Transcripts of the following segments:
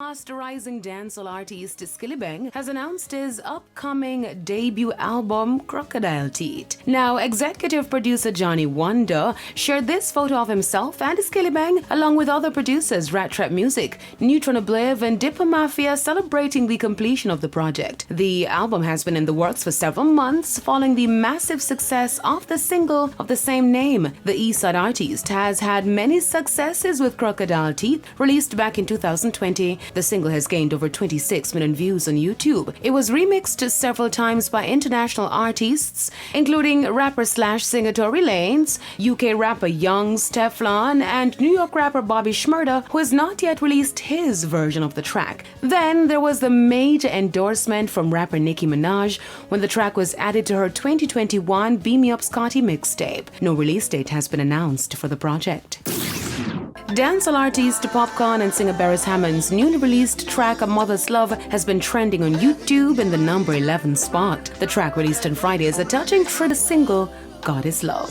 Fast rising dancehall artist Skillibeng has announced his upcoming debut album Crocodile Teeth. Now, executive producer Johnny Wonder shared this photo of himself and Skillibeng along with other producers Rat Trap Music, Neutron Obliv and Dipper Mafia celebrating the completion of the project. The album has been in the works for several months following the massive success of the single of the same name. The Eastside artist has had many successes with Crocodile Teeth, released back in 2020. The single has gained over 26 million views on YouTube. It was remixed several times by international artists, including rapper/singer Tory Lanez, UK rapper Young Steflon, and New York rapper Bobby Shmurda, who has not yet released his version of the track. Then there was the major endorsement from rapper Nicki Minaj when the track was added to her 2021 Beam Me Up Scotty mixtape. No release date has been announced for the project. Dancehall artist Popcorn and singer Beres Hammond's newly released track A Mother's Love has been trending on YouTube in the number 11 spot. The track, released on Friday, is a touching tribute single, God Is Love.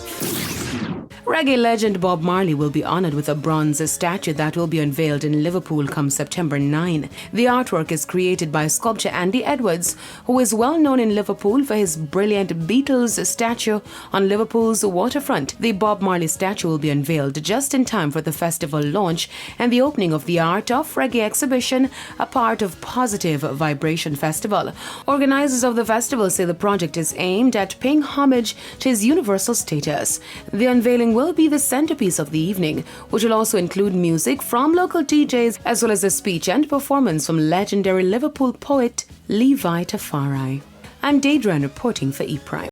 Reggae legend Bob Marley will be honored with a bronze statue that will be unveiled in Liverpool come September 9. The artwork is created by sculptor Andy Edwards, who is well known in Liverpool for his brilliant Beatles statue on Liverpool's waterfront. The Bob Marley statue will be unveiled just in time for the festival launch and the opening of the Art of Reggae exhibition, a part of Positive Vibration Festival. Organizers of the festival say the project is aimed at paying homage to his universal status. The unveiling will be the centerpiece of the evening, which will also include music from local DJs as well as a speech and performance from legendary Liverpool poet Levi Tafari. I'm Deidre reporting for ePrime.